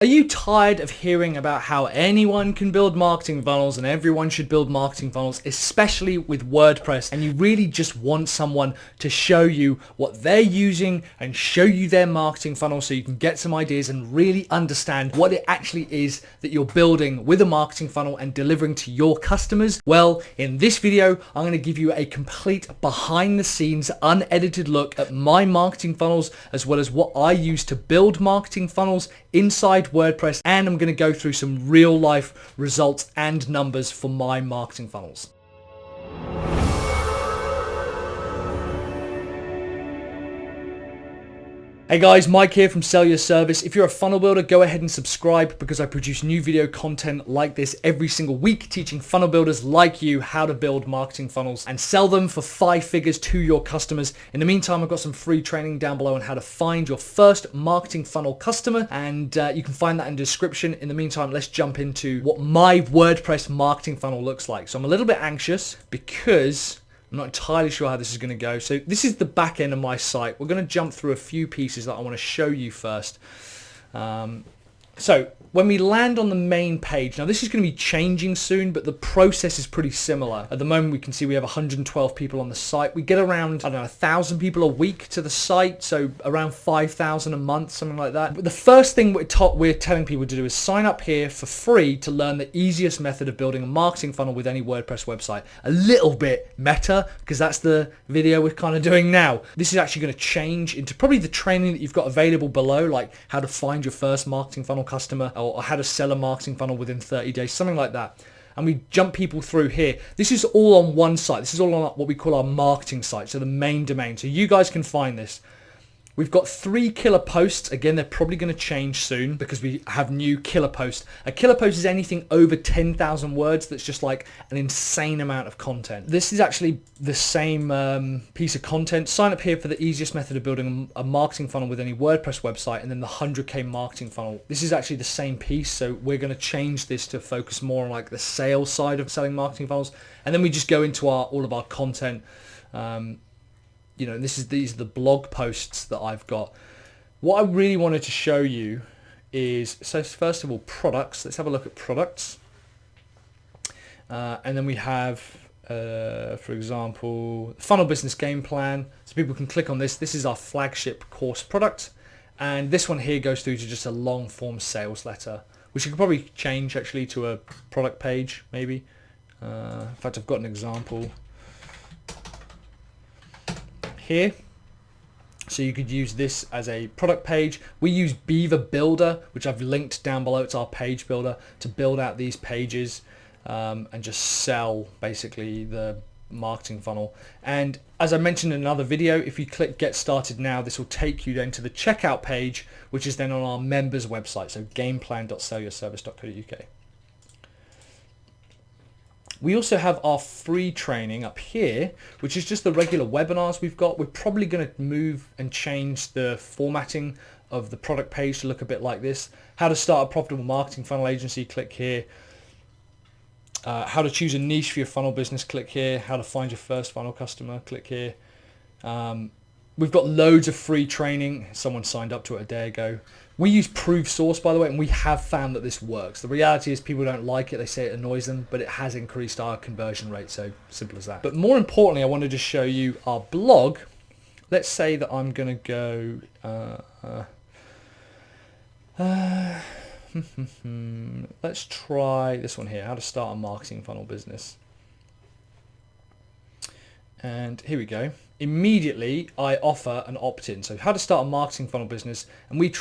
Are you tired of hearing about how anyone can build marketing funnels and everyone should build marketing funnels, especially with WordPress, and you really just want someone to show you what they're using and show you their marketing funnel so you can get some ideas and really understand what it actually is that you're building with a marketing funnel and delivering to your customers? Well, in this video, I'm going to give you a complete behind the scenes, unedited look at my marketing funnels, as well as what I use to build marketing funnels inside WordPress, and I'm going to go through some real life results and numbers for my marketing funnels. Hey guys, Mike here from Sell Your Service. If you're a funnel builder, go ahead and subscribe because I produce new video content like this every single week, teaching funnel builders like you how to build marketing funnels and sell them for 5 figures to your customers. In the meantime, I've got some free training down below on how to find your first marketing funnel customer, and you can find that in the description. In the meantime, let's jump into what my WordPress marketing funnel looks like. So I'm a little bit anxious because I'm not entirely sure how this is going to go. So this is the back end of my site. We're going to jump through a few pieces that I want to show you first. So when we land on the main page, now this is going to be changing soon, but the process is pretty similar. At the moment, we can see we have 112 people on the site. We get around, I don't know, 1,000 people a week to the site, so around 5,000 a month, something like that. But the first thing we're telling people to do is sign up here for free to learn the easiest method of building a marketing funnel with any WordPress website. A little bit meta, because that's the video we're kind of doing now. This is actually going to change into probably the training that you've got available below, like how to find your first marketing funnel customer, or how to sell a marketing funnel within 30 days, something like that. And we jump people through here. This is all on one site. This is all on what we call our marketing site, so the main domain. So you guys can find this. We've got 3 killer posts. Again, they're probably going to change soon because we have new killer posts. A killer post is anything over 10,000 words that's just like an insane amount of content. This is actually the same piece of content. Sign up here for the easiest method of building a marketing funnel with any WordPress website, and then the 100K marketing funnel. This is actually the same piece, so we're going to change this to focus more on like the sales side of selling marketing funnels. And then we just go into all of our content. You know, these are the blog posts that I've got. What I really wanted to show you is, so first of all, products. Let's have a look at products. And then we have, for example, funnel business game plan. So people can click on this. This is our flagship course product. And this one here goes through to just a long form sales letter, which you could probably change actually to a product page, maybe. In fact, I've got an example here, so you could use this as a product page. We use Beaver Builder, which I've linked down below. It's our page builder to build out these pages and just sell basically the marketing funnel. And as I mentioned in another video, if you click get started now, this will take you then to the checkout page, which is then on our members website, so gameplan.sellyourservice.co.uk. We also have our free training up here, which is just the regular webinars we've got. We're probably going to move and change the formatting of the product page to look a bit like this. How to start a profitable marketing funnel agency, click here. How to choose a niche for your funnel business, click here. How to find your first funnel customer, click here. We've got loads of free training. Someone signed up to it a day ago. We use Proof Source, by the way, and we have found that this works. The reality is people don't like it. They say it annoys them, but it has increased our conversion rate, so simple as that. But more importantly, I wanted to show you our blog. Let's say that I'm going to go... let's try this one here, how to start a marketing funnel business. And here we go. Immediately, I offer an opt-in. So how to start a marketing funnel business, and we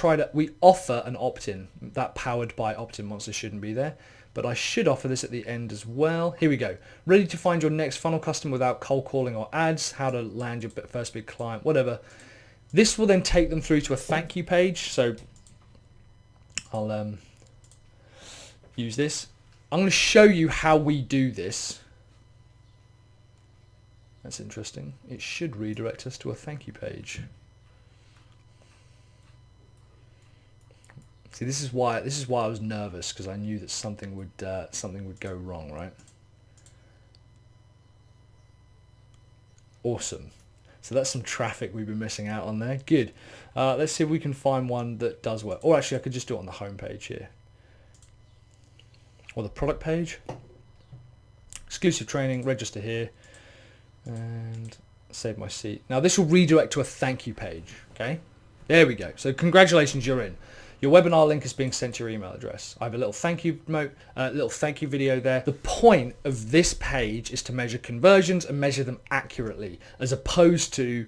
offer an opt-in. That powered by opt-in monster shouldn't be there, but I should offer this at the end as well. Here we go. Ready to find your next funnel customer without cold calling or ads. How to land your first big client, whatever. This will then take them through to a thank you page. So I'll use this. I'm going to show you how we do this. That's interesting. It should redirect us to a thank you page. See, this is why I was nervous, because I knew that something would go wrong, right? Awesome. So that's some traffic we've been missing out on there. Good. Let's see if we can find one that does work. Or actually, I could just do it on the home page here. Or the product page. Exclusive training, register here. And save my seat. Now this will redirect to a thank you page. Okay. There we go. So congratulations, you're in. Your webinar link is being sent to your email address. I have a little thank you video there. The point of this page is to measure conversions and measure them accurately, as opposed to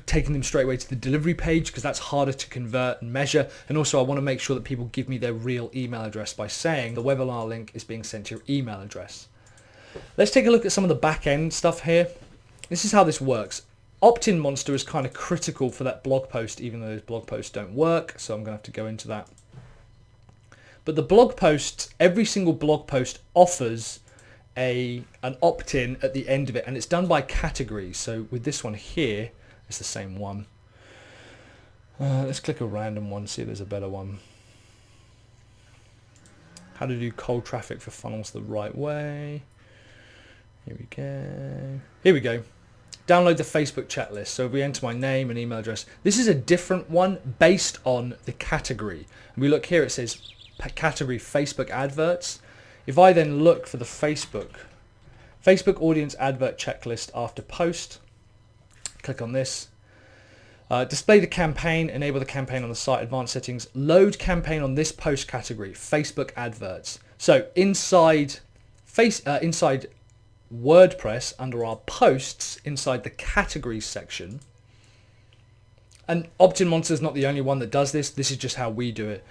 taking them straight away to the delivery page, because that's harder to convert and measure. And also I want to make sure that people give me their real email address by saying the webinar link is being sent to your email address. Let's take a look at some of the back end stuff here. This is how this works. Opt-in monster is kind of critical for that blog post, even though those blog posts don't work. So I'm going to have to go into that. But the blog posts, every single blog post offers an opt-in at the end of it, and it's done by categories. So with this one here, it's the same one. Let's click a random one, see if there's a better one. How to do cold traffic for funnels the right way. Here we go. Here we go. Download the Facebook chat list. So if we enter my name and email address, this is a different one based on the category. And we look here, it says category Facebook adverts. If I then look for the Facebook audience advert checklist after post, click on this. Display the campaign, enable the campaign on the site, advanced settings, load campaign on this post category, Facebook adverts. So inside WordPress, under our posts, inside the categories section, and opt-in monster is not the only one that does this. This is just how we do it.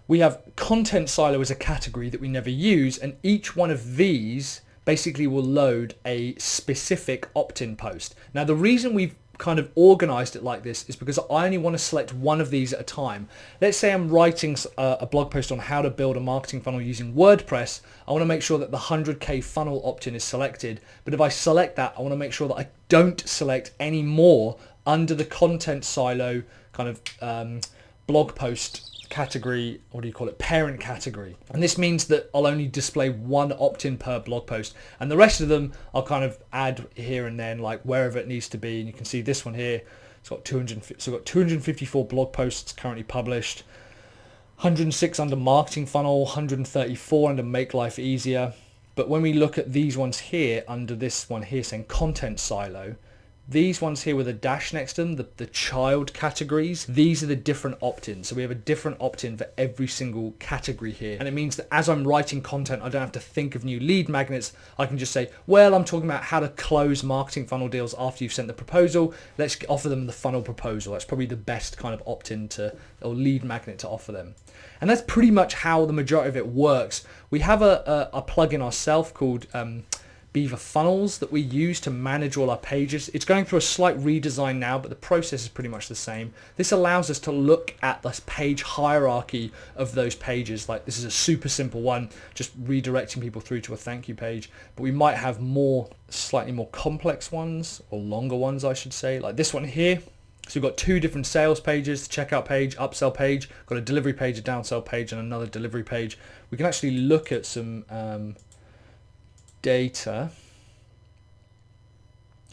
We have content silo as a category that we never use, and each one of these basically will load a specific opt-in post. Now the reason we've kind of organized it like this is because I only want to select one of these at a time. Let's say I'm writing a blog post on how to build a marketing funnel using WordPress. I want to make sure that the 100K funnel opt-in is selected, but if I select that, I want to make sure that I don't select any more under the content silo kind of blog post category, what do you call it, parent category. And this means that I'll only display one opt-in per blog post, and the rest of them I'll kind of add here and then, like wherever it needs to be. And you can see this one here, it's got 254 blog posts currently published, 106 under marketing funnel, 134 under make life easier. But when we look at these ones here, under this one here saying content silo, these ones here with a dash next to them, the child categories, these are the different opt-ins. So we have a different opt-in for every single category here. And it means that as I'm writing content, I don't have to think of new lead magnets. I can just say, well, I'm talking about how to close marketing funnel deals after you've sent the proposal. Let's offer them the funnel proposal. That's probably the best kind of opt-in or lead magnet to offer them. And that's pretty much how the majority of it works. We have a plugin ourselves called Beaver Funnels that we use to manage all our pages. It's going through a slight redesign now, but the process is pretty much the same. This allows us to look at this page hierarchy of those pages. Like this is a super simple one, just redirecting people through to a thank you page. But we might have slightly more complex ones, or longer ones I should say, like this one here. So we've got two different sales pages, the checkout page, upsell page, got a delivery page, a downsell page, and another delivery page. We can actually look at some data,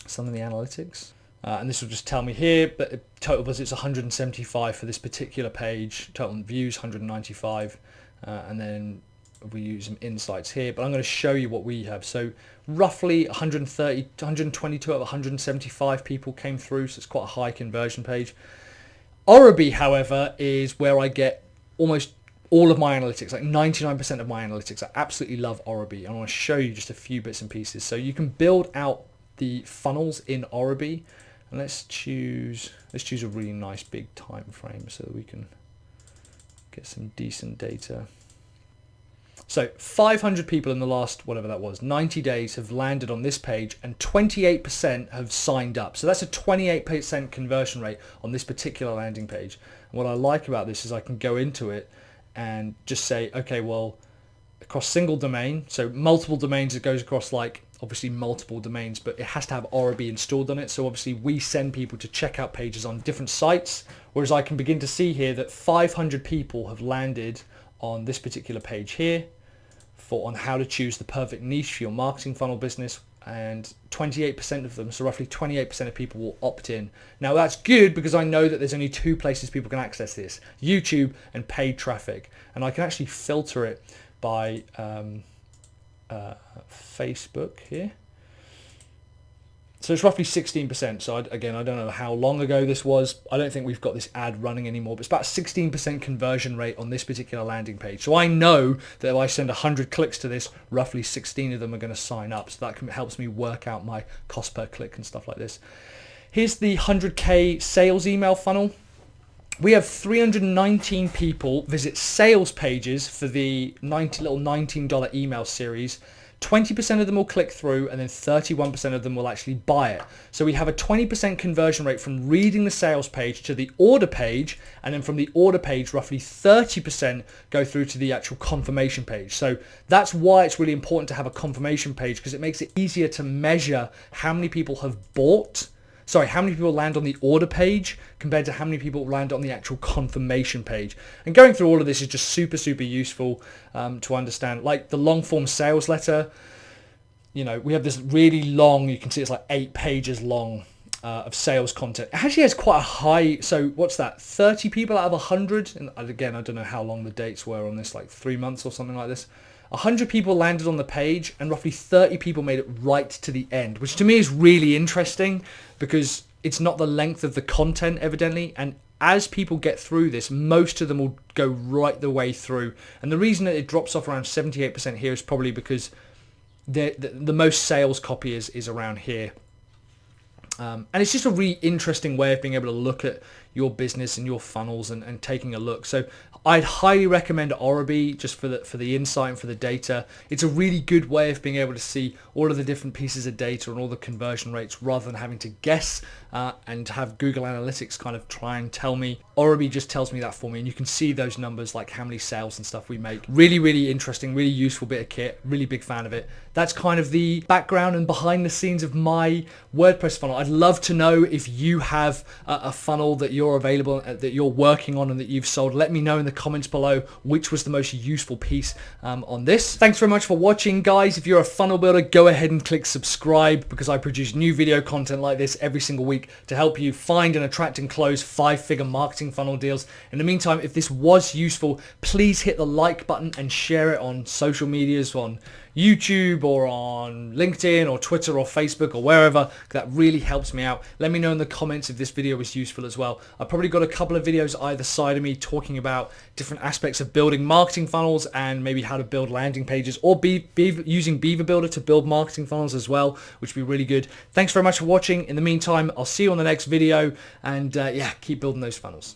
some of the analytics, and this will just tell me here, but total visits 175 for this particular page, total views 195, and then we use some insights here, but I'm going to show you what we have. So roughly 130 to 122 out of 175 people came through, so it's quite a high conversion page. Orabi, however, is where I get almost all of my analytics, like 99% of my analytics. I absolutely love Orabi. I want to show you just a few bits and pieces. So you can build out the funnels in Orabi, and let's choose a really nice big time frame so that we can get some decent data. So 500 people in the last, whatever that was, 90 days have landed on this page, and 28% have signed up. So that's a 28% conversion rate on this particular landing page. And what I like about this is I can go into it and just say, okay, well, across single domain, so multiple domains, it goes across like obviously multiple domains, but it has to have Orabi installed on it. So obviously we send people to checkout pages on different sites, whereas I can begin to see here that 500 people have landed on this particular page here on how to choose the perfect niche for your marketing funnel business. and 28% of them, so roughly 28% of people will opt in. Now that's good because I know that there's only two places people can access this, YouTube and paid traffic. And I can actually filter it by Facebook here. So it's roughly 16%. So again, I don't know how long ago this was. I don't think we've got this ad running anymore, but it's about 16% conversion rate on this particular landing page. So I know that if I send 100 clicks to this, roughly 16 of them are going to sign up. So that helps me work out my cost per click and stuff like this. Here's the 100K sales email funnel. We have 319 people visit sales pages for the $19 email series. 20% of them will click through, and then 31% of them will actually buy it. So we have a 20% conversion rate from reading the sales page to the order page, and then from the order page, roughly 30% go through to the actual confirmation page. So that's why it's really important to have a confirmation page, because it makes it easier to measure how many people have how many people land on the order page compared to how many people land on the actual confirmation page. And going through all of this is just super, super useful to understand. Like the long form sales letter, you know, we have this really long, you can see it's like 8 pages long of sales content. It actually has quite a high, so what's that, 30 people out of 100? And again, I don't know how long the dates were on this, like 3 months or something like this. 100 people landed on the page and roughly 30 people made it right to the end, which to me is really interesting because it's not the length of the content evidently, and as people get through this, most of them will go right the way through. And the reason that it drops off around 78% here is probably because the most sales copy is around here. And it's just a really interesting way of being able to look at your business and your funnels and taking a look. So I'd highly recommend Orabi just for the insight and for the data. It's a really good way of being able to see all of the different pieces of data and all the conversion rates rather than having to guess and have Google Analytics kind of try and tell me. Orabi just tells me that for me, and you can see those numbers, like how many sales and stuff we make. Really, really interesting, really useful bit of kit. Really big fan of it. That's kind of the background and behind the scenes of my WordPress funnel. I'd love to know if you have a funnel that you're available, that you're working on and that you've sold. Let me know in the comments below which was the most useful piece on this. Thanks very much for watching, guys. If you're a funnel builder, go ahead and click subscribe because I produce new video content like this every single week to help you find and attract and close 5-figure marketing funnel deals. In the meantime, if this was useful, please hit the like button and share it on social medias, on YouTube or on LinkedIn or Twitter or Facebook or wherever. That really helps me out. Let me know in the comments if this video was useful as well. I've probably got a couple of videos either side of me talking about different aspects of building marketing funnels and maybe how to build landing pages, or using Beaver Builder to build marketing funnels as well, which would be really good. Thanks very much for watching. In the meantime, I'll see you on the next video, and yeah, keep building those funnels.